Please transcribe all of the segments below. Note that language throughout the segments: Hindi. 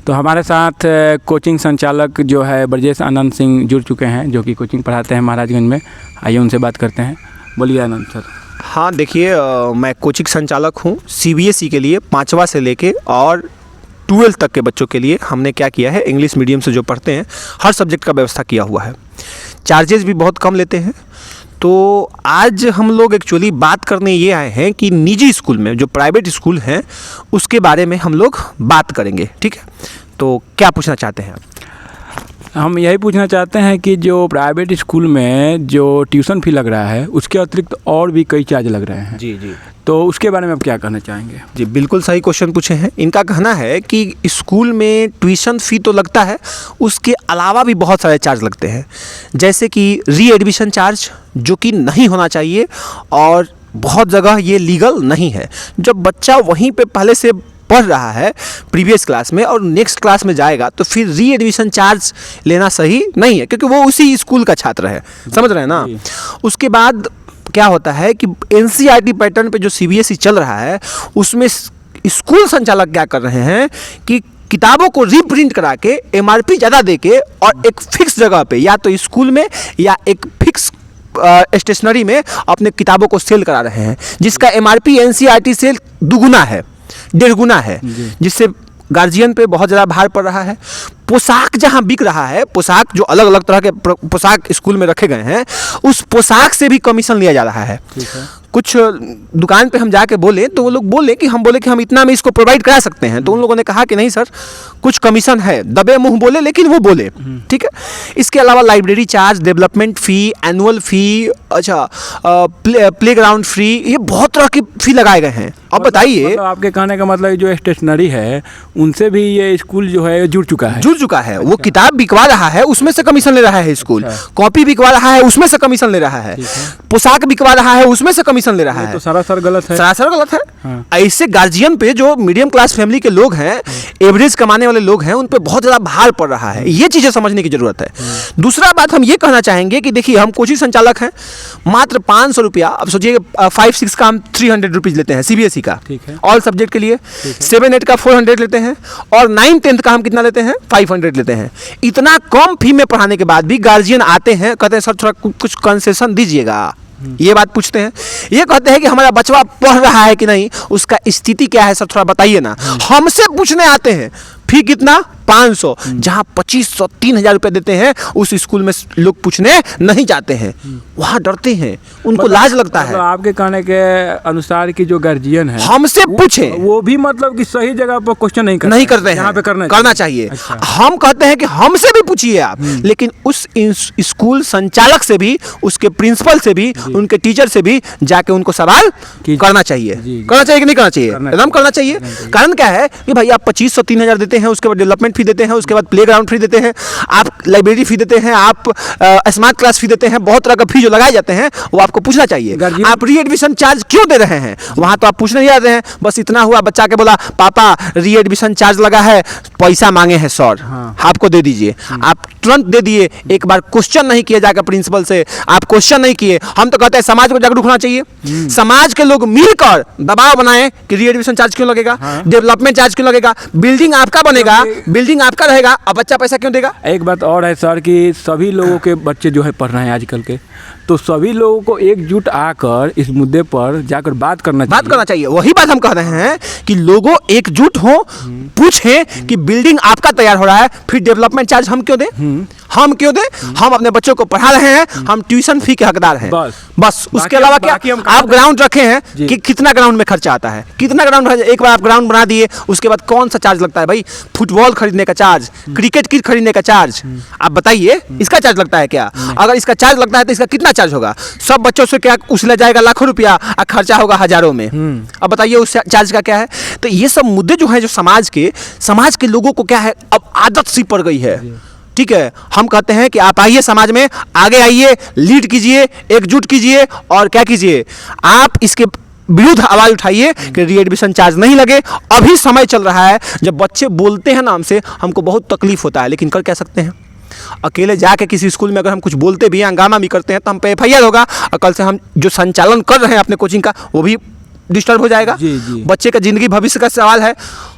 तो हमारे साथ कोचिंग संचालक जो है ब्रजेश आनंद सिंह जुड़ चुके हैं, जो कि कोचिंग पढ़ाते हैं महाराजगंज में। आइए उनसे बात करते हैं। बोलिए आनंद सर। हाँ देखिए, मैं कोचिंग संचालक हूँ CBSE के लिए 5वां से लेके और 12th तक के बच्चों के लिए। हमने क्या किया है, इंग्लिश मीडियम से जो पढ़ते हैं हर सब्जेक्ट का व्यवस्था किया हुआ है। चार्जेस भी बहुत कम लेते हैं। तो आज हम लोग एक्चुअली बात करने ये आए हैं कि निजी स्कूल में, जो प्राइवेट स्कूल हैं, उसके बारे में हम लोग बात करेंगे। ठीक है, तो क्या पूछना चाहते हैं आप? हम यही पूछना चाहते हैं कि जो प्राइवेट स्कूल में जो ट्यूशन फ़ी लग रहा है, उसके अतिरिक्त और भी कई चार्ज लग रहे हैं। जी, तो उसके बारे में आप क्या कहना चाहेंगे? जी बिल्कुल सही क्वेश्चन पूछे हैं। इनका कहना है कि स्कूल में ट्यूशन फ़ी तो लगता है, उसके अलावा भी बहुत सारे चार्ज लगते हैं, जैसे कि री एडमिशन चार्ज, जो कि नहीं होना चाहिए और बहुत जगह ये लीगल नहीं है। जब बच्चा वहीं पे पहले से पढ़ रहा है प्रीवियस क्लास में और नेक्स्ट क्लास में जाएगा तो फिर री एडमिशन चार्ज लेना सही नहीं है, क्योंकि वो उसी स्कूल का छात्र है। समझ रहे हैं ना? उसके बाद क्या होता है कि NCERT पैटर्न पे जो CBSE चल रहा है, उसमें स्कूल संचालक क्या कर रहे हैं कि किताबों को रीप्रिंट करा के MRP ज़्यादा दे के और एक फिक्स जगह पे, या तो स्कूल में या एक फिक्स स्टेशनरी में अपने किताबों को सेल करा रहे हैं, जिसका MRP NCERT से दुगुना है, 1.5 गुना है, जिससे गार्जियन पे बहुत ज़्यादा भार पड़ रहा है। पोशाक जहाँ बिक रहा है, पोशाक जो अलग अलग तरह के पोशाक स्कूल में रखे गए हैं, उस पोशाक से भी कमीशन लिया जा रहा है। कुछ दुकान पे हम जाके बोले तो वो लोग बोले कि हम इतना में इसको प्रोवाइड करा सकते हैं। तो उन लोगों ने कहा कि नहीं सर, कुछ कमीशन है। दबे मुंह बोले, लेकिन वो बोले। ठीक है। इसके अलावा लाइब्रेरी चार्ज, डेवलपमेंट फ़ी, एनुअल फ़ी, अच्छा प्लेग्राउंड फ़ी, ये बहुत तरह की फ़ी लगाए गए हैं। अब बताइए, मतलब आपके कहने का मतलब जो स्टेशनरी है, उनसे भी ये स्कूल जो है जुड़ चुका है। वो किताब बिकवा रहा है, उसमें से कमीशन ले रहा है स्कूल। कॉपी बिकवा रहा है, उसमें से कमीशन ले रहा है। पोशाक बिकवा रहा है, उसमें से कमीशन ले रहा है। तो सरासर गलत है। हाँ। ऐसे गार्जियन पे, जो मीडियम क्लास फैमिली के लोग हैं, एवरेज कमाने वाले लोग हैं, उन पे बहुत ज़्यादा भार पड़ रहा है। ये चीज़ें समझने की जरूरत है। दूसरा बात हम ये कहना चाहेंगे कि देखिए, हम कोचिंग संचालक हैं, मात्र 500 रुपया, अब सोचिए 5-6 का हम 300 रुपीज़ लेते हैं CBSE का, ऑल सब्जेक्ट के लिए। 7-8 का 400 लेते हैं और 9-10 का हम कितना लेते हैं? 500 लेते हैं। इतना कम फी में पढ़ाने के बाद भी गार्जियन आते हैं, कहते हैं सर थोड़ा कुछ कंसेशन दीजिएगा। ये बात पूछते हैं। ये कहते हैं कि हमारा बचवा पढ़ रहा है कि नहीं, उसका स्थिति क्या है सर, थोड़ा बताइए ना। हमसे पूछने आते हैं। फी कितना? 500। जहाँ 2500-3000 रुपये देते हैं, उस स्कूल में लोग पूछने नहीं जाते हैं। वहाँ डरते हैं, उनको लाज लगता है। आपके कहने के अनुसार कि जो गार्जियन है हमसे पूछे, वो भी मतलब कि सही जगह पर क्वेश्चन नहीं करते हैं। यहाँ पे करना चाहिए। अच्छा। हम कहते हैं कि हमसे भी पूछिए आप, लेकिन उस स्कूल संचालक से भी, उसके प्रिंसिपल से भी, उनके टीचर से भी जाके उनको सवाल करना चाहिए। करना चाहिए कि नहीं करना चाहिए? एकदम करना चाहिए। कारण क्या है कि भाई आप 2500-3000 देते हैं, उसके बाद डेवलपमेंट फी देते हैं, उसके बाद प्लेग्राउंड फी देते हैं, आप लाइब्रेरी फी देते हैं, आप स्मार्ट क्लास फी देते हैं, बहुत तरह का फी जो लगाए जाते हैं, वो आपको पूछना चाहिए। आप री एडमिशन चार्ज क्यों दे रहे हैं? वहाँ तो आप पूछने नहीं जाते हैं। बस इतना हुआ, बच्चा के बोला पापा री एडमिशन चार्ज लगा है, पैसा मांगे हैं सर, आपको दे दीजिए। आप तुरंत दे दिए, एक बार क्वेश्चन नहीं किए जाकर प्रिंसिपल से, आप क्वेश्चन नहीं किए। हम तो कहते हैं समाज को जागरूक होना चाहिए। समाज के लोग मिलकर दबाव बनाएं कि री एडमिशन चार्ज क्यों लगेगा, डेवलपमेंट चार्ज क्यों लगेगा, बिल्डिंग आपका बनेगा, बिल्डिंग आपका रहेगा, अब बच्चा पैसा क्यों देगा? एक बात और है सर कि सभी लोगों के बच्चे जो है पढ़ रहे हैं आजकल के, तो सभी लोगों को एकजुट आकर इस मुद्दे पर जाकर बात करना चाहिए। वही बात हम कह रहे हैं कि लोगों एकजुट हो, पूछें कि बिल्डिंग आपका तैयार हो रहा है, फिर डेवलपमेंट चार्ज हम क्यों दें? हम क्यों दें? हम अपने बच्चों को पढ़ा रहे हैं, हम ट्यूशन फी के हकदार हैं, बस। उसके अलावा क्या आप ग्राउंड रखे हैं कि कितना ग्राउंड में खर्चा आता है, कितना ग्राउंड? एक बार आप ग्राउंड बना दिए, उसके बाद कौन सा चार्ज लगता है भाई? फुटबॉल खरीदने का चार्ज, क्रिकेट किट खरीदने का चार्ज, आप बताइए, इसका चार्ज लगता है क्या? अगर इसका चार्ज लगता है तो इसका कितना चार्ज होगा? सब बच्चों से क्या उछला जाएगा लाखों रुपया और खर्चा होगा हजारों में। अब बताइए उस चार्ज का क्या है? तो ये सब मुद्दे जो हैं, जो समाज के लोगों को क्या है, अब आदत सी पड़ गई है। ठीक है, हम कहते हैं कि आप आइए समाज में, आगे आइए, लीड कीजिए, एकजुट कीजिए और क्या कीजिए, आप इसके विरुद्ध आवाज उठाइए कि री एडमिशन चार्ज नहीं लगे। अभी समय चल रहा है जब बच्चे बोलते हैं ना हमसे, हमको बहुत तकलीफ होता है, लेकिन कर क्या सकते हैं? अकेले जाके किसी स्कूल में अगर हम कुछ बोलते भी हैं, हंगामा भी करते हैं, तो हम पे FIR होगा। और कल से हम जो संचालन कर रहे हैं अपने कोचिंग का, वो भी डिस्टर्ब हो जाएगा। जी, जी। बच्चे का जिंदगी भविष्य का सवाल है।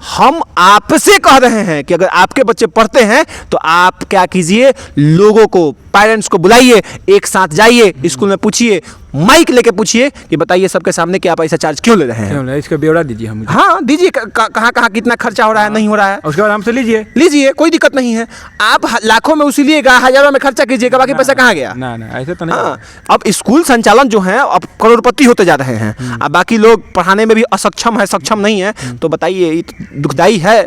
हम आपसे कह रहे हैं कि अगर आपके बच्चे पढ़ते हैं तो आप क्या कीजिए, लोगों को, पेरेंट्स को बुलाइए, एक साथ जाइए, स्कूल में पूछिए, माइक लेके पूछिए कि बताइए सबके सामने कि आप ऐसा चार्ज क्यों ले रहे हैं। क्यों नहीं? इसका ब्यौरा दीजिए हम। हाँ दीजिए, कहाँ कहाँ कितना खर्चा हो रहा है, नहीं हो रहा है, उसके बाद हमसे लीजिए। लीजिए, कोई दिक्कत नहीं है। आप लाखों में उसीलिएगा, हजारों में खर्चा कीजिएगा, बाकी पैसा कहाँ गया। ना ना, ऐसे तो नहीं। हाँ, अब स्कूल संचालन जो है अब करोड़पति होते जा रहे हैं, अब बाकी लोग पढ़ाने में भी असक्षम है, सक्षम नहीं है, तो बताइए, ये तो दुखदाई है,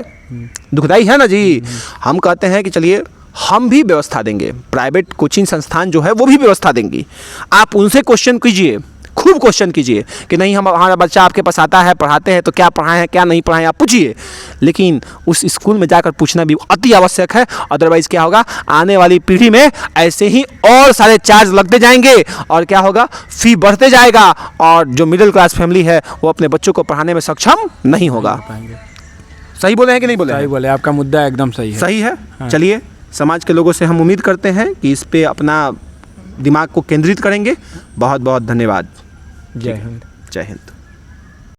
दुखदाई है ना जी। हम कहते हैं कि चलिए हम भी व्यवस्था देंगे, प्राइवेट कोचिंग संस्थान जो है वो भी व्यवस्था देंगी। आप उनसे क्वेश्चन कीजिए, खूब क्वेश्चन कीजिए कि नहीं हमारा बच्चा आपके पास आता है, पढ़ाते हैं तो क्या पढ़ाएं हैं क्या नहीं पढ़ाएं, आप पूछिए। लेकिन उस स्कूल में जाकर पूछना भी अति आवश्यक है, अदरवाइज क्या होगा, आने वाली पीढ़ी में ऐसे ही और सारे चार्ज लगते जाएंगे और क्या होगा, फी बढ़ते जाएगा और जो मिडिल क्लास फैमिली है वो अपने बच्चों को पढ़ाने में सक्षम नहीं होगा। पाएंगे। सही बोले हैं कि नहीं बोले हैं? सही बोले, आपका मुद्दा एकदम सही है। सही है। हाँ। चलिए, समाज के लोगों से हम उम्मीद करते हैं कि इस पे अपना दिमाग को केंद्रित करेंगे। बहुत बहुत धन्यवाद। जय हिंद। जय हिंद।